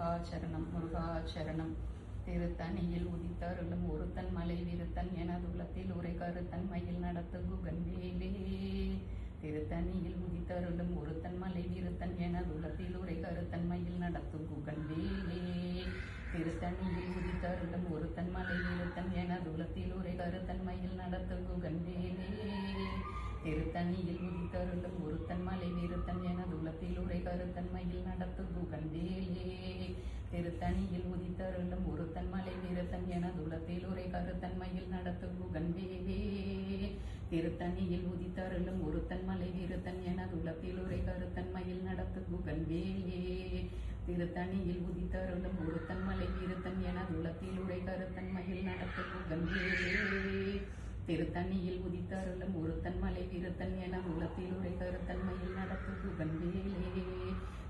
முருகாச்சரணம் முருகாச்சரணம். திருத்தணியில் உதித்தருளும் ஒருத்தன் மலை விருத்தன் எனதுள்ளத்தில் உரை கருத்தன் மயில் நடத்து குகன் வேலே. திருத்தணியில் உதித்தருளும் ஒருத்தன் மலை விருத்தன் எனதுள்ளத்தில் உரை கருத்தன் மயில் நடத்து குகன் வேலே. திருத்தணியில் உதித்தருளும் ஒருத்தன் மலை விருத்தன் எனதுள்ளத்தில் உரை கருத்தன் மயில் நடத்து குகன் வேலே. திருத்தணியில் உதித்தருளும் ஒருத்தன் மலை விருத்தன் எனதுள்ளத்தில் உரை கருத்தன் மயில் நடத்து குகன் வேலே. திருத்தணியில் உதித்தருளும் ஒருத்தன் மலை விருத்தன் எனதுள்ளத்தில் உரை கருத்தன் மயில் நடத்து குகன் வேலே. திருத்தணியில் உதித்தருளும் ஒருத்தன் மலை விருத்தன் எனதுள்ளத்தில் உரை கருத்தன் மயில் நடத்து குகன் வேலே. திருத்தணியில் உதித்தருளும் ஒருத்தன் மலை விருத்தன் எனதுள்ளத்தில் உரை கருத்தன் மயில் நடத்து குகன் வேலே. திருத்தணியில் உதித்தருளும் ஒருத்தன் மலை விருத்தன் என உலத்தில் உரை கருத்தன் மயில் நடத்து குகன் வேலே.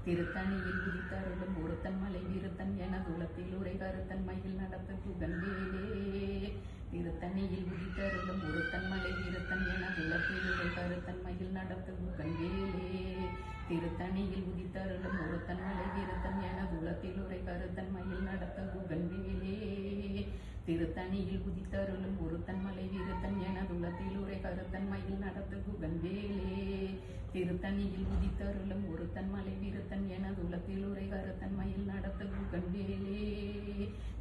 திருத்தணியில் உதித்தருளும் ஒருத்தன் மலை விருத்தன் என உலத்தில் உரை கருத்தன் மயில் நடத்து குகன் வேலே. திருத்தணியில் உதித்தருளும் ஒருத்தன் மலை விருத்தன் என உலத்தில் உரை கருத்தன் மயில் நடத்து குகன் வேலே. திருத்தணியில் உதித்தருளும் ஒருத்தன் மலை விருத்தன் என உலத்தில் உரை கருத்தன் மயில் நடத்த குகன் வேலே. திருத்தணியில் உதித்தருளும் ஒருத்தன் மலை விருத்தன் எனதுள்ளத்தில் உரை கருத்தன் மயில் நடத்து குகன் வேலே. திருத்தணியில் உதித்தருளும் ஒருத்தன் மலை விருத்தன் எனதுள்ளத்தில் உரை கருத்தன் மயில் நடத்து குகன் வேலே.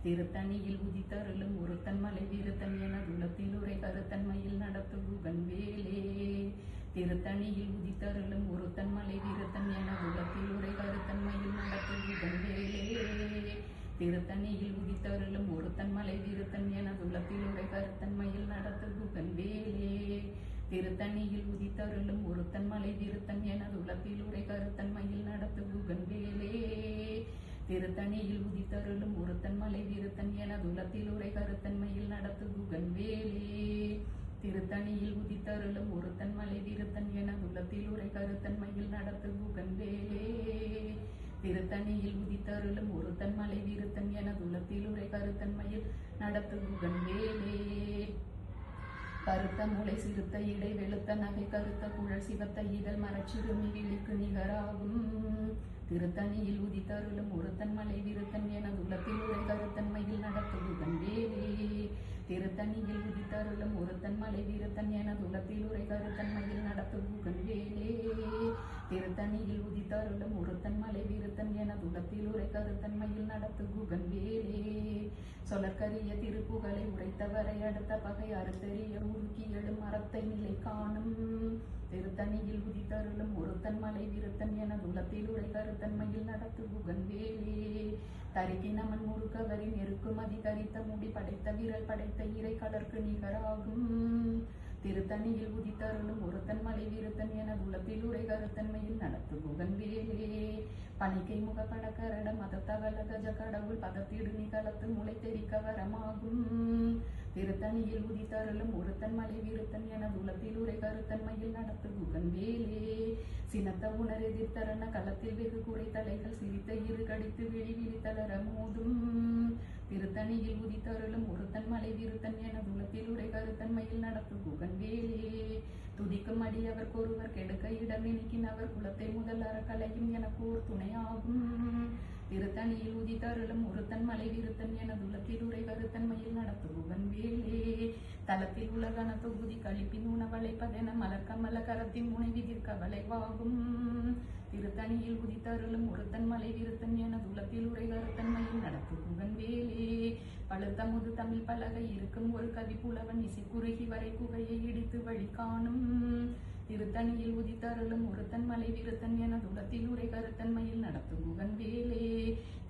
திருத்தணியில் உதித்தருளும் ஒருத்தன் மலை விருத்தன் எனதுள்ளத்தில் உரை கருத்தன் மயில் நடத்து குகன் வேலே. திருத்தணியில் உதித்தருளும் ஒருத்தன் மலை விருத்தன் எனதுள்ளத்தில் உரை கருத்தன் மயில் நடத்து குகன் வேலே. திருத்தணியில் உதித்தருளும் ஒருத்தன் மலை விருத்தன் எனதுள்ளத்தில் உரை கருத்தன் மயில் நடத்து குகன் வேலே. திருத்தணியில் உதித்தருளும் ஒருத்தன் மலை விருத்தன் எனதுள்ளத்தில் உரை கருத்தன் மயில் நடத்து குகன் வேலே. திருத்தணியில் உதித்தருளும் ஒருத்தன் மலை விருத்தன் எனதுள்ளத்தில் உரை கருத்தன் மயில் நடத்து குகன் வேலே. திருத்தணியில் உதித்தருளும் ஒருத்தன் மலை விருத்தன் எனதுள்ளத்தில் உரை கருத்தன் மயில் நடத்து குகன் வேலே. திருத்தணியில் உதித்தருளும் ஒருத்தன் மலை விருத்தன் எனதுள்ளத்தில் உரை கருத்தன் மயில் நடத்து குகன் வேலே. கருத்த முளை சிறுத்த இடை வெளுத்த நகை கருத்த குழல் சிவத்த இதழ் மரச்சிறுமி விழிக்கு நிகராகும். திருத்தணியில் உதித்தருளும் ஒருத்தன் மலை விருத்தன் எனதுள்ளத்தில் உரை கருத்தன் மயில் நடத்து குகன் வேலே. திருத்தணியில் உதித்தருளும் ஒருத்தன் மலை விருத்தன் எனதுள்ளத்தில் உரை கருத்தன் மயில் நடத்து குகன் வேலே. திருத்தணியில் உதித்தருளும் ஒருத்தன் மலை விருத்தன் எனதுள்ளத்தில் உரை கருத்தன் மயில் நடத்து குகன் வேலே. சொலற்கரிய திருப்புகளை உரைத்தவரை அடுத்த பகை அறுத்தெறிய உருக்கி எழும் அறத்தை நிலை காணும். திருத்தணியில் உதித்தருளும் ஒருத்தன் மலை விருத்தன் எனதுள்ளத்தில் உரை கருத்தன் மயில் நடத்து குகன் வேலே. தரிக்கினமன் முறுக்கவரின் எருக்குமதி தரித்த முடி படைத்த விரல் படைத்த இறை கலர்க்கு நிகராகும். திருத்தணியில் உதித்தருளும் ஒருத்தன் மலை விருத்தன் எனதுள்ளத்தில் உரை கருத்தன் மயில் நடத்து குகன் வேலே. பணிக்கை முகப்பட கரட மதத்தவல கஜ கடவுள் பதத்திடு நிகழத்து முளை தெரிக்க வரமாகும். திருத்தணியில் உதித்தருளும் ஒருத்தன் மலை விருத்தன் எனதுள்ளத்தில் உரை கருத்தன் மயில் நடத்து குகன் வேலே. சினத்த உணர் எதிர்த்தரன களத்தில் வெகு குறை தலைகள் சிரித்த இரு கடித்து விழி விழித்தளர மோதும். திருத்தணியில் உதித்தருளும் ஒருத்தன் மலை விருத்தன் எனதுள்ளத்தில் உரை கருத்தன் மயில் நடத்து குகன் வேலே. துதிக்கும் அடியவர் ஒருவர் கெடுக்க இடம் நினைக்கின் அவர் குலத்தை முதல் அறக்கலையும் எனக்கு ஓர் துணையாகும். திருத்தணியில் உதித்தருளும் ஒருத்தன் மலை விருத்தன் எனதுள்ளத்தில் உரை கருத்தன் மயில் நடத்து குகன் வேலே. தளத்தில் உலகன தொகுதி கழிப்பின் உணவளைப்பதென மலர்கமல கரத்தின் முனை விதிர்க்க வளைவாகும். திருத்தணியில் உதித்தருளும் ஒருத்தன் மலை விருத்தன் எனதுள்ளத்தில் உரை கருத்தன் மயில் நடத்து குகன் வேலே. பழுத்த முது தமிழ் பலகை இருக்கும் ஒரு கவி புலவன் இசை குறுகி வரை குகையை இடித்து வழி காணும். திருத்தணியில் உதித்தருளும் ஒருத்தன் மலை விருத்தன் எனதுள்ளத்தில் உரை கருத்தன் மயில் நடத்து குகன் வேலே.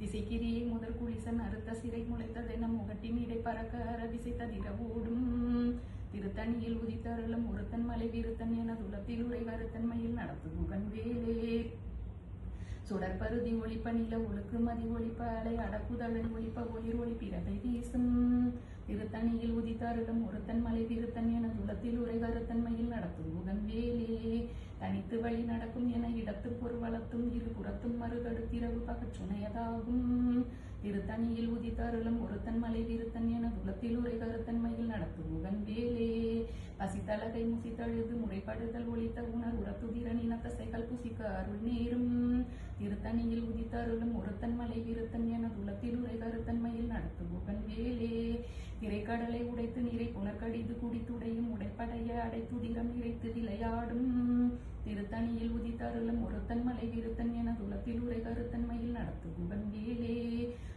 திசைக்கிரியை முதல் குளிசன் அறுத்த சிறை முளைத்ததென முகட்டின் இடை பறக்க அரவிசை ததிர ஓடும். திருத்தணியில் உதித்தருளும் ஒருத்தன் மலை விருத்தன் எனதுள்ளத்தில் உரை கருத்தன் மயில் நடத்து குகன் வேலே. சுடற்பருதி ஒளிப்ப நில ஒழுக்கு மதி ஒளிப்ப அலை அடக்குதழல் ஒளிப்ப ஒளிர் ஒளி பிறவை வீசும். திருத்தணியில் உதித்தருளும் ஒருத்தன் மலை விருத்தன் எனதுள்ளத்தில் உரை கருத்தன் மயில் நடத்தும் குகன் வேலே. தனித்து வழி நடக்கும் என இடத்து பொருவளத்தும் இரு புறத்தும் மறுகடுத்திரவு பகச்சுணையதாகும். திருத்தணியில் உதித்தருளும் ஒருத்தன் மலை விருத்தன் எனதுள்ளத்தில் உரை கருத்தன் மயில் நடத்தும் குகன் வேலே. பசித்தலகை முசித்தழுது முறைப்படுதல் ஒளித்த உணர் உரத்துதிரன் இனத்தசைகள் புசிக்க அருள் நேரும் திருத்தணியில் உதித்தருளும் ஒருத்தன் மலை விருத்தன் என துளத்தில் உரை கருத்தன்மையில் நடத்துகுகன் வேலே திரைக்கடலை உடைத்து நீரை புனர்கடிது குடித்துடையும் உடைப்படைய அடைத்துதிரம் இறைத்து விளையாடும் திருத்தணியில் உதித்தருளும் ஒருத்தன் மலை விருத்தன் என துளத்தில் உரை கருத்தன்மையில் நடத்துகுகன் வேலே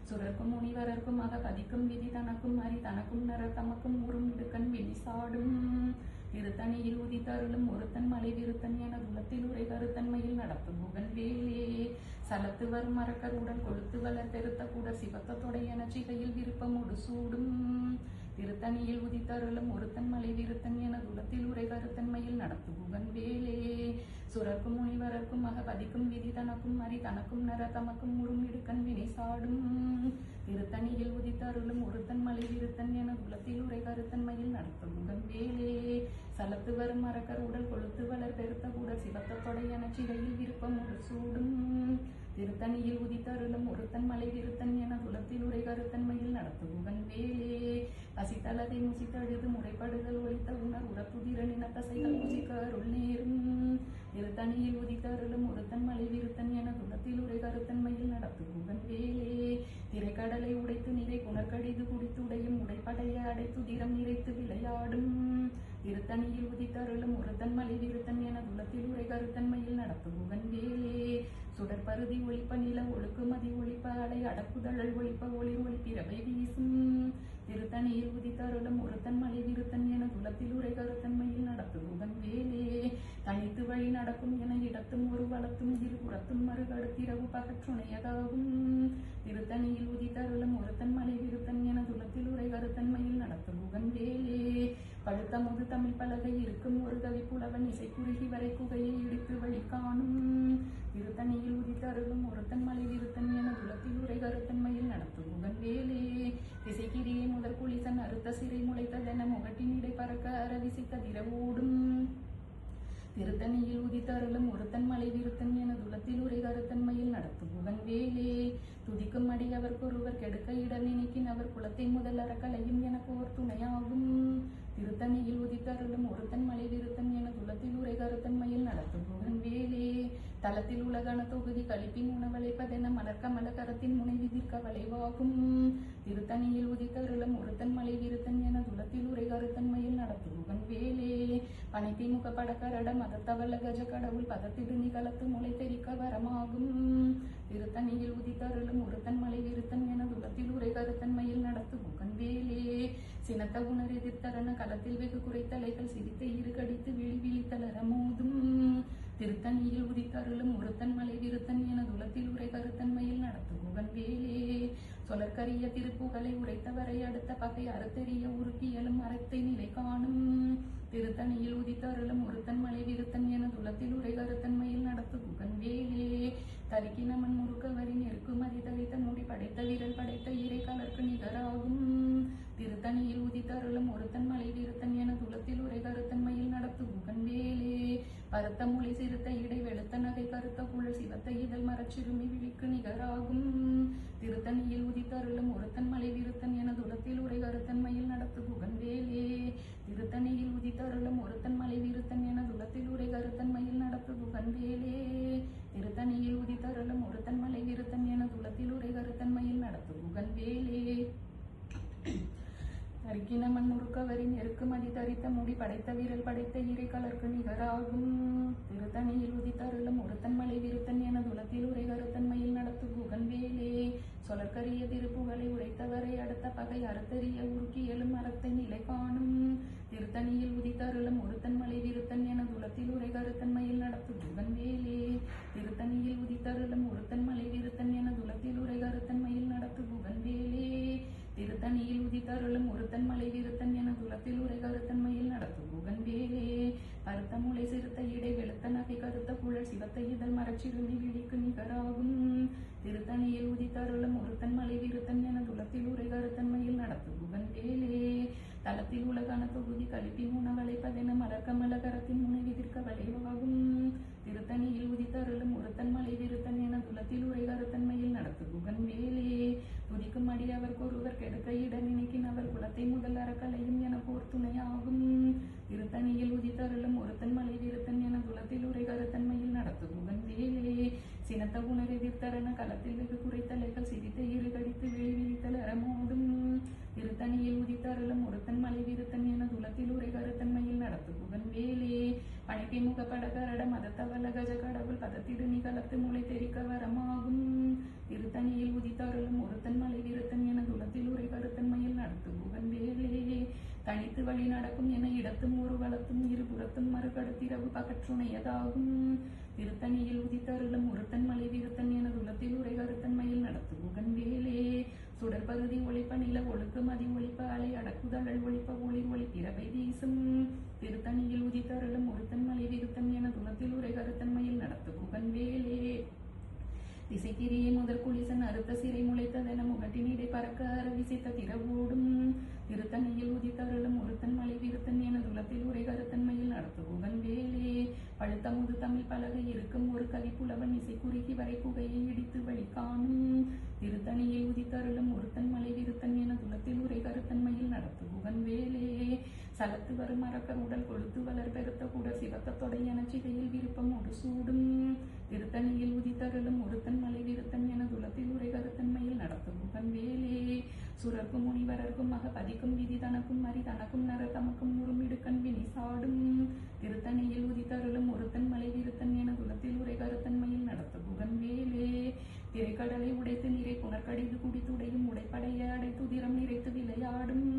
சுரர்க்கும் முனிவரர்க்கும் அக பதிக்கும் விதி தனக்கும் அறி தனக்கும் நர தமக்கும் ஊரும் இடுக்கண் வெளிசாடும் திருத்தணியில் உதித்தருளும் ஒருத்தன் மலை விருத்தன் என துளத்தில் உரை கருத்தன்மையில் நடத்துகுகன் வேலே சலத்து வரும் மரக்கர் உடல் கொழுத்து வளர் பெருத்த கூட சிவத்த தொடையன சிகையில் விருப்பமுடு சூடும் திருத்தணியில் உதித்தருளும் ஒருத்தன் மலை விருத்தன் என துளத்தில் உரை கருத்தன்மையில் நடத்துகுகன் வேலே சுரர்க்கும் முனிவரர்க்கும் அக பதிக்கும் விதி தனக்கும் அறி தனக்கும் நர தமக்கும் உறும் இடுக்கண் வினை சாடும் திருத்தணியில் உதித்தருளும் ஒருத்தன் மலை விருத்தன் என துளத்தில் உரை கருத்தன்மையில் நடத்துகுகன் வேலே சலத்து வரும் மரக்கர் உடல் கொழுத்து வளர் பெருத்த கூட சிவத்த தொடையன சிகையில் விருப்பமுடு சூடும் திருத்தணியில் உதித்தருளும் ஒருத்தன் மலை விருத்தன் என துளத்தில் உரை கருத்தன்மையில் நடத்துகுகன் வேலே பசித்தலதை முசித்தழுது முறைப்படுதல் ஒளித்த உணர் உரத்துதிரன் இனத்தசைகள் புசிக்க அருள் நேரும் திருத்தணியில் உதித்தருளும் ஒருத்தன் மலை விருத்தன் என துளத்தில் உரை கருத்தன்மையில் நடத்துகுகன் வேலே திரைக்கடலை உடைத்து நீரை புனர்கடிது குடித்துடையும் உடைப்படைய அடைத்துதிரம் நிறைத்து விளையாடும் திருத்தணியில் உதித்தருளும் ஒருத்தன் மலை விருத்தன் என துளத்தில் உரை கருத்தன்மையில் நடத்துகுகன் வேலே சுடற்பருதி ஒளிப்ப நில ஒழுக்குமதி ஒளிப்ப அலை அடக்குதழல் ஒளிப்ப ஒளி ஒளிப்பிறவை வீசும் திருத்தணியில் உதித்தருளும் ஒருத்தன் மலை விருத்தன் என துளத்தில் உரை கருத்தன்மையில் நடத்துகுகன் வேலே தனித்து வழி நடக்கும் என இடத்தும் ஒரு வளத்தும் இரு புறத்தும் மறுகடுத்திரவு பகற்றுணையதாகும் திருத்தணியில் உதித்தருளும் ஒருத்தன் மலை விருத்தன் என துளத்தில் உரை கருத்தன்மையில் நடத்துகுகன் வேலே பழுத்த முது தமிழ் பலகை இருக்கும் ஒரு கவி புலவன் இசை குறுகி வரை குகையை இடித்து வழி காணும் திருத்தணியில் உதித்தருளும் ஒருத்தன் மலை விருத்தன் என துளத்தில் உரை கருத்தன்மையில் நடத்துகுகன் வேலே திசைக்கிரியை முதல் குளிசன் அறுத்த சிறை முளைத்ததென முகட்டின் இடை பறக்க அரவிசி கதிர ஓடும் திருத்தணியில் உதித்தருளும் ஒருத்தன் மலை விருத்தன் என துளத்தில் உரை கருத்தன்மையில் நடத்துகுகன் வேலே துதிக்கும் அடியவர்க்கொருவர் கெடுக்க இடம் நினைக்கின் அவர் குலத்தை முதல் அறக்கலையும் எனக்கு ஒரு துணையாகும் திருத்தணியில் உதித்தருளும் ஒருத்தன் மலை விருத்தன் என துளத்தில் உரை கருத்தன்மையில் நடத்துகுகன் வேலே தளத்தில் உலகான தொகுதி கழிப்பின் உணவளைப்பதென மலர்க்கமல கரத்தின் முனை விதிர்க்க வளைவாகும் திருத்தணியில் உதித்தருளும் ஒருத்தன் மலை விருத்தன் என துளத்தில் உரை கருத்தன்மையில் நடத்துகுகன் வேலே பனைத்தி முக படக்கரட மதத்தவல்ல கஜ கடவுள் பதத்திடுநி கலத்து முளை தெரிக்க வரமாகும் திருத்தணியில் உதித்தருளும் ஒருத்தன் மலை விருத்தன் என துளத்தில் உரை கருத்தன்மையில் நடத்துகுகன் வேலே சினத்த உணர் எதிர்த்தரன களத்தில் வெகு குறைத்தலைகள் சிரித்த இரு கடித்து விழி விழித்தளர மோதும் திருத்தணியில் உதித்தருளும் ஒருத்தன் மலை விருத்தன் என துளத்தில் உரை கருத்தன்மையில் நடத்துகுகன் வேலே சொலற்கரிய திருப்புகளை உரைத்தவரை அடுத்த பகை அறுத்தெறிய உருக்கியலும் அறத்தை நிலை காணும் திருத்தணியில் உதித்தருளும் ஒருத்தன் மலை விருத்தன் என துளத்தில் உரை கருத்தன்மையில் நடத்துகுகன் வேலே தரிக்கினமன் முறுக்கவரின் நெருக்குமதி தரித்த முடி படைத்த விரல் படைத்த இறை கலர்க்கு நிகராகும் திருத்தணியில் உதித்தருளும் ஒருத்தன் மலை விருத்தன் என துளத்தில் உரை கருத்தன்மையில் நடத்துகுகன் வேலே பருத்த மொழி சிறுத்த இடை வெளுத்த நகை கருத்த குழல் சிவத்த இதழ் மரச்சிறுமி விழிக்கு நிகராகும் திருத்தணியில் உதித்தருளும் ஒருத்தன் மலை விருத்தன் என துளத்தில் உரை கருத்தன்மையில் நடத்துகுகன் வேலே திருத்தணியில் உதித்தருளும் ஒருத்தன் மலை விருத்தன் என துளத்தில் உரை கருத்தன்மையில் நடத்துகுகன் வேலே திருத்தணியில் உதித்தருளும் ஒருத்தன் மலை விருத்தன் என துளத்தில் உரை கருத்தன்மையில் நடத்துகுகன் வேலே தரிக்கின மண் முறுக்கவரின் நெருக்குமதி தரித்த முடி படைத்த விரல் படைத்த இறை கலர்க்கு நிகராகும் திருத்தணியில் உதித்தருளும் ஒருத்தன் மலை விருத்தன் என துளத்தில் உரை கருத்தன்மையில் நடத்துகுகன் வேலே சொலற்கரிய திருப்புகளை உரைத்தவரை அடுத்த பகை அறுத்தறிய உருக்கியலும் அறத்தை நிலை காணும் திருத்தணியில் உதித்தருளும் ஒருத்தன் மலை விருத்தன் என துளத்தில் உரை கருத்தன்மையில் நடத்துகுகன் வேலே திருத்தணியில் உதித்தருளும் ஒருத்தன் மலை விருத்தன் என துளத்தில் உரை கருத்தன்மையில் நடத்துகுகன் வேலே திருத்தணியில் உதித்தருளும் ஒருத்தன் மலை விருத்தன் என துளத்தில் உரை கருத்தன்மையில் நடத்துகுகன் வேலே பருத்த முளை சிறுத்த இடை வெளுத்த நகை கருத்த குழல் சிவத்த இதழ் மரச்சிறுமி விழிக்கு நிகராகும் திருத்தணியில் உதித்தருளும் ஒருத்தன் மலை விருத்தன் என துளத்தில் உரை கருத்தன்மையில் நடத்துகுகன் வேலே தளத்தில் உலகான தொகுதி கழிப்பின் உணவளைப்பதென மலர்க்கமல கரத்தின் முனை விதிர்க்க வளைவாகும் திருத்தணியில் உதித்தருளும் ஒருத்தன் மலை விருத்தன் என துளத்தில் உரை கருத்தன்மையில் நடத்துகுகன் வேலே துதிக்கும் அடியவர்க்கொருவர் கெடுக்க இட நினைக்கின் அவர் குலத்தை முதல் அறக்கலையும் என போர் துணையாகும் திருத்தணி இடத்தும் ஒரு வளத்தும் இருபுறத்தும் மறுகடுத்திரவு பகற்றுணையதாகும். திருத்தணியில் உதித்தருளும் ஒருத்தன் மலை விருத்தன் எனது உள்ளத்தில் உரை கருத்தன்மையில் நடத்து குகன் வேலே. சுடற்பருதி ஒளிப்ப நில ஒழுக்கு மதி ஒளிப்ப அலை அடக்குதழல் ஒளிப்ப ஒளிர் ஒளி பிறவை வீசும். திருத்தணியில் உதித்தருளும் ஒருத்தன் மலை விருத்தன் எனது உள்ளத்தில் உரை கருத்தன்மையில் நடத்து குகன் வேலே. திசைக்கிரியை முதல் குளிசன் அறுத்த சிறை முளைத்ததென முகட்டினிடை பறக்க அரவிசித்த திறவோடும். திருத்தணியில் உதித்தருளும் ஒருத்தன் மலை விருத்தன் எனது உள்ளத்தில் உரை கருத்தன்மையில் நடத்து குகன் வேலே. பழுத்தமுது தமிழ் பலகை இருக்கும் ஒரு கவி புலவன் இசை குறுகி வரை புகையை இடித்து வழி காணும். திருத்தணியில் உதித்தருளும் ஒருத்தன் மலை விருத்தன் எனது உள்ளத்தில் உரை கருத்தன்மையில் நடத்து குகன் வேலே. சலத்து வரும் மறக்க உடல் கொழுத்து வளர் பெருத்த கூட சிவத்த தொடையன சிகையில் விருப்பம் ஒரு சூடும். திருத்தணியில் உதித்தருளும் ஒருத்தன் மலை விருத்தன் எனது உள்ளத்தில் உரை கருத்தன்மையில் நடத்து குகன் வேலே. சுரர்க்கும் முனிவரர்க்கும் மக பதிக்கும் விதி தனக்கும் மறி தனக்கும் நர தமக்கும் உருமிடுக்கண் வினி சாடும். திருத்தணியில் உதித்தருளும் ஒருத்தன் மலை விருத்தன் எனது உள்ளத்தில் உரை கருத்தன்மையில் நடத்து குகன் வேலே. திரைக்கடலை உடைத்து நீரை புனர்கடிது குடித்துடையும் உடைப்படைய அடைத்துதிரம் நிறைத்து விளையாடும்.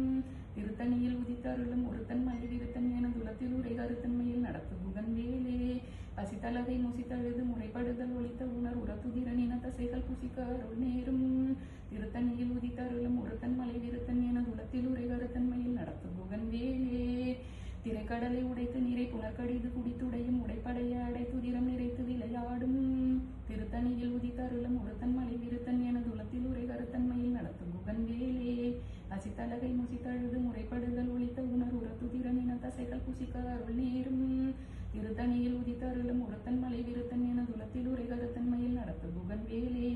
திருத்தணியில் உதித்தருளும் ஒருத்தன் மலை விருத்தன் எனது உள்ளத்தில் உரை கருத்தன்மையில் நடத்து குகன் வேலே. பசித்தளவை முசித்தழுது முறைப்படுதல் ஒளித்த உணர் உரத்துதிரன் இன தசைகள் புசிக்க அருள் நேரும். திருத்தணியில் உதித்தருளும் ஒருத்தன் மலை விருத்தன் எனது உள்ளத்தில் உரை கருத்தன்மையில் நடத்து குகன் வேலே. திரைக்கடலை உடைத்து நீரை புனர்கடிது குடித்துடையும் உடைப்படைய அடைத்துதிரம் நிறைத்து விளையாடும். திருத்தணியில் உதித்தருளும் ஒருத்தன் மலை விருத்தன் எனது உள்ளத்தில் உரை கருத்தன்மையில் நடத்து குகன் வேலே. அசித்தலகை முசித்தழுது முறைப்படுதல் ஒளித்த உணர் உரத்துதிரன் இன தசைகள் புசிக்க அருள் நேரும். திருத்தணியில் உதித்தருளும் ஒருத்தன் மலை விருத்தன் எனது உள்ளத்தில் உரை கருத்தன்மையில் நடத்து குகன் வேலே.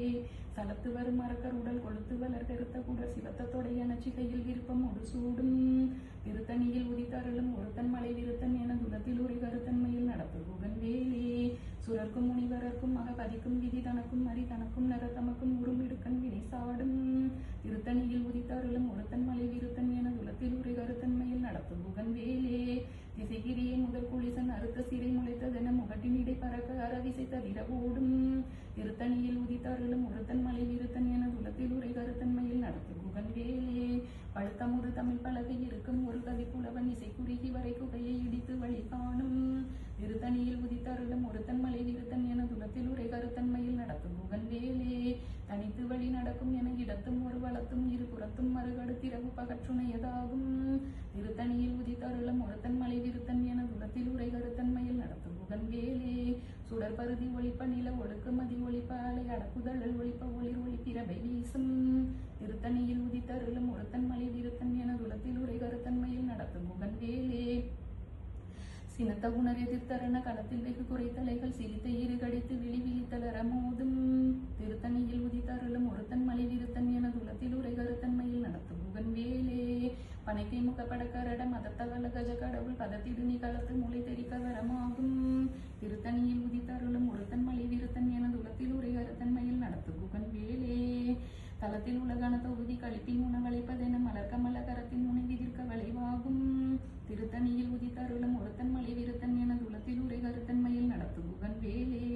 சலத்து வரும் மரக்கர் உடல் கொழுத்து வளர் கருத்த குடர் சிவத்த தொடையன சிகையில் விருப்பம் ஒரு சூடும். திருத்தணியில் உதித்தருளும் ஒருத்தன் மலை விருத்தன் எனது உள்ளத்தில் உரை கருத்தன்மையில் நடத்து குகன் வேலே. சுரர்க்கும் முனிவரர்க்கும் மக பதிக்கும் விதி தனக்கும் மறி தனக்கும் நர தமக்கும் உருமிடுக்கண் வினை சாடும். திருத்தணியில் உதித்தருளும் ஒருத்தன் மலை விருத்தன் எனது உள்ளத்தில் உரை கருத்தன்மையில் நடத்து குகன் வேலே. திசைகிரியை முதல் குளிசன் அறுத்த சிறை முளைத்ததென முகட்டினிடை பறக்க அரவிசைத்த திரவோடும். திருத்தணியில் உதித்தருளும் ஒருத்தன் மலை விருத்தன் எனது உள்ளத்தில் உரை கருத்தன்மையில் நடத்து குகன் வேலே. பழுத்தமுது தமிழ் பலகை இருக்கும் ஒரு கவி புலவன் இசை குறுகி வரை குகையை இடித்து வழி காணும். திருத்தணியில் உதித்தருளும் ஒருத்தன் மலை விருத்தன் எனது உள்ளத்தில் உரை கருத்தன்மையில் நடத்து குகன் வேலே. தனித்து வழி நடக்கும் என இடத்தும் ஒரு வளத்தும் இருபுறத்தும் மறுகடுத்திரவு பகற்றுணையதாகும். திருத்தணியில் உதித்தருளும் ஒருத்தன் மலை விருத்தன் எனது உள்ளத்தில் உரை கருத்தன்மையில் நடத்து குகன் வேலே. சுடற்பருதி ஒளிப்ப நில ஒழுக்கு மதி ஒளிப்ப அலை அடக்குதழல் ஒளிப்ப ஒளிர் ஒளி பிறவை வீசும். திருத்தணியில் உதித்தருளும் ஒருத்தன் மலை விருத்தன் எனது உள்ளத்தில் உரை கருத்தன்மையில் நடத்து குகன் வேலே. சினத்த உணர் எதிர்த்தரண களத்தில் வெகு குறைத்தலைகள் சிரித்த இரு கடித்து விழி விழித்தலர மோதும். திருத்தணியில் உதித்தருளும் ஒருத்தன் மலை விருத்தன் எனது உள்ளத்தில் உரை கருத்தன்மையில் நடத்து குகன் வேலே. பனைக்கை முகப்படக்கரட மதத்தவள கஜ கடவுள் பதத்திடுனி களத்து முளை தெரிக்க வரமாகும். திருத்தணியில் உதித்தருளும் ஒருத்தன் மலை விருத்தன் எனது உள்ளத்தில் உரை கருத்தன்மையில் நடத்து குகன் வேலே. தளத்தில் உலகான தொகுதி கழிப்பின் உணவளைப்பதென மலர்கமல கரத்தின் முனை விதிர்க்க வளைவாகும். திருத்தணியில் உதித்தருளும் ஒருத்தன் மலை விருத்தன் எனது உள்ளத்தில் உரை கருத்தன்மையில் நடத்து குகன் வேலே.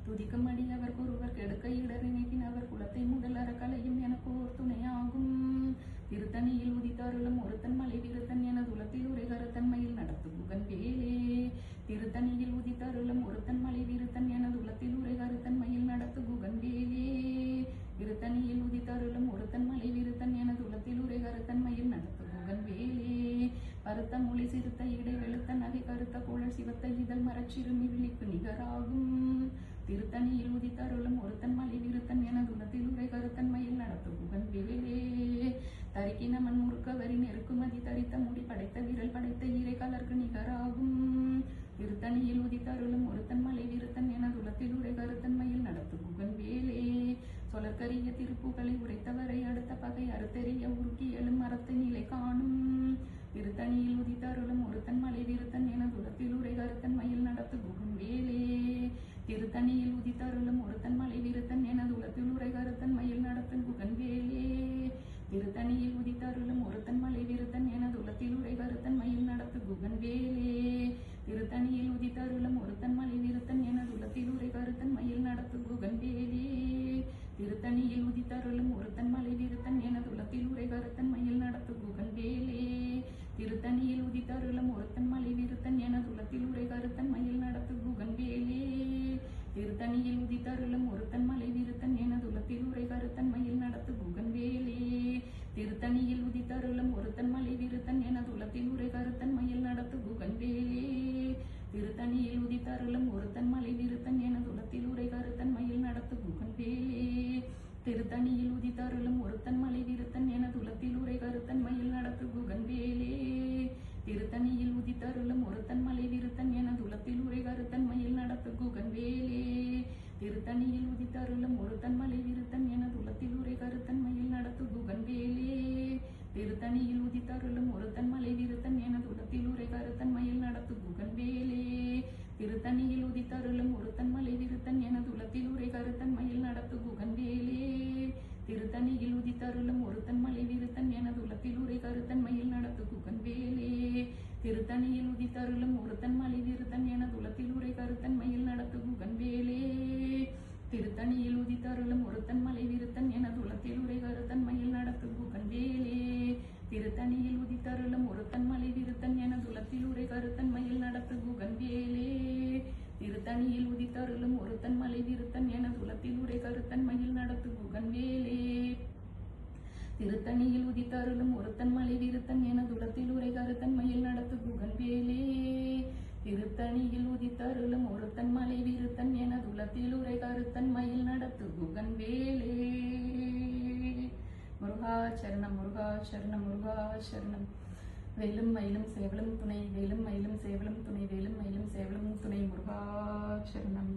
துதிக்கும் அடி அவர் ஒருவர் கெடுக்க இடரினைக்கின் அவர் குலத்தை முதல் அறக்கலையும் எனக்கு ஓர் துணையாகும். திருத்தணியில் உதித்தருளும் ஒருத்தன் மலை விருத்தன் எனது உள்ளத்தில் உரை கருத்தன்மையில் நடத்து குகன் வேலே. திருத்தணியில் உதித்தருளும் ஒருத்தன் மலை விருத்தன் எனது உள்ளத்தில் உரை கருத்தன்மையில் நடத்து குகன் வேலே. திருத்தணியில் உதித்தருளும் ஒருத்தன் மலை விருத்தன் எனது உள்ளத்தில் உரை கருத்தன்மையில் நடத்து குகன் வேலே. பருத்த மொழி சிறுத்த இடை வெளுத்த நகை கருத்த கோளர் சிவத்த இதழ் மரச்சிறுமி விழிப்பு நிகராகும். திருத்தணியில் உதித்தருளும் ஒருத்தன் மலை விருத்தன் எனது உள்ளத்தில் உரை கருத்தன்மையில் நடத்து குகன் வேலே. தரிக்கின மண் முறுக்க வரி நெருக்குமதி தரித்த முடி படைத்த விரல் படைத்த இறை கலர்க்கு நிகராகும். திருத்தணியில் உதித்தருளும் ஒருத்தன் மலை விருத்தன் எனது உள்ளத்தில் உரை கருத்தன்மையில் நடத்து குகன் வேலே. சொலற்கரிய திருப்புகளை உரைத்தவரை அடுத்த பகை அறுத்தெறிய உருக்கி எழும் மரத்தை நிலை காணும். திருத்தணியில் உதித்தருளும் ஒருத்தன் மலை விருத்தன் எனது உள்ளத்தில் உரை கருத்தன்மையில் நடத்து குகன் வேலே. திருத்தணியில் உதித்தருளும் ஒருத்தன் மலை விருத்தன் எனது உள்ளத்தில் உரை கருத்தன்மையில் நடத்தும் குகன் வேலே. திருத்தணியில் உதித்தருளும் ஒருத்தன் மலை விருத்தன் எனது உள்ளத்தில் உரை கருத்தன்மையில் நடத்து குகன் வேலே. திருத்தணியில் உதித்தருளும் ஒருத்தன் மலை விருத்தன் எனது உள்ளத்தில் உரை கருத்தன்மையில் நடத்து குகன் வேலே. திருத்தணியில் உதித்தருளும் ஒருத்தன் மலை விருத்தன் எனது உள்ளத்தில் உரை கருத்தன்மையில் நடத்து குகன் வேலே. திருத்தணியில் உதித்தருளும் ஒருத்தன் மலை விருத்தன் எனதுலத்தில் உரை கருத்தன் மயில் நடத்து குகன் வேலே திருத்தணியில் உதித்தருளும் ஒருத்தன் மலை விருத்தன் எனதுலத்தில் உரை கருத்தன் மயில் நடத்து குகன் வேலே திருத்தணியில் உதித்தருளும் ஒருத்தன் மலை விருத்தன் எனதுலத்தில் உரை கருத்தன் மயில் நடத்து குகன் வேலே திருத்தணியில் உதித்தருளும் ஒருத்தன் மலை விருத்தன் எனதுலத்தில் உரை கருத்தன் மயில் நடத்து குகன் வேலே திருத்தணியில் உதித்தருளும் ஒருத்தன் மலை விருத்தன் எனதுலத்தில் உரை கருத்தன் மயில் நடத்து குகன் வேலே திருத்தணியில் உதித்தருளும் ஒருத்தன் மலை விருத்தன் எனதுலத்தில் உரை கருத்தன் மயில் நடத்து குகன் வேலே திருத்தணியில் உதித்தருளும் ஒருத்தன் மலை விருத்தன் எனதுலத்தில் உரை கருத்தன் மயில் நடத்து குகன் வேலே திருத்தணியில் உதித்தருளும் ஒருத்தன் மலை விருத்தன் எனதுலத்தில் உரை கருத்தன் மயில் நடத்து குகன் வேலே திருத்தணியில் உதித்தருளும் ஒருத்தன் மலை விருத்தன் எனதுலத்தில் உரை கருத்தன் மயில் நடத்து குகன் வேலே திருத்தணியில் உதித்தருளும் ஒருத்தன் மலை விருத்தன் எனதுலத்தில் உரை கருத்தன் மயில் நடத்து குகன் வேலே திருத்தணியில் உதித்தருளும் ஒருத்தன் மலை விருத்தன் எனதுலத்தில் உரை கருத்தன் மயில் நடத்து குகன் வேலே திருத்தணியில் உதித்தருளும் ஒருத்தன் மலை விருத்தன் எனதுலத்தில் உரை கருத்தன் மயில் நடத்து குகன் வேலே திருத்தணியில் உதித்தருளும் ஒருத்தன் மலை விருத்தன் எனதுலத்தில் உரை கருத்தன் மயில் நடத்து குகன் வேலே திருத்தணியில் உதித்தருளும் ஒருத்தன் மலை விருத்தன் எனதுலத்தில் உரை கருத்தன் மயில் நடத்து குகன் வேலே திருத்தணியில் உதித்தருளும் ஒருத்தன் மலை விருத்தன் எனதுலத்தில் உரை கருத்தன் மயில் நடத்து குகன் வேலே திருத்தணியில் உதித்தருளும் ஒருத்தன் மலை விருத்தன் எனதுலத்தில் உரை கருத்தன் மயில் நடத்து குகன் வேலே. முருகா சரணம் முருகா சரணம் முருகா சரணம். வேலும் மயிலும் சேவலும் துணை வேலும் மயிலும் சேவலும் துணை வேலும் மயிலும் சேவலும் துணை முருகா சரணம்.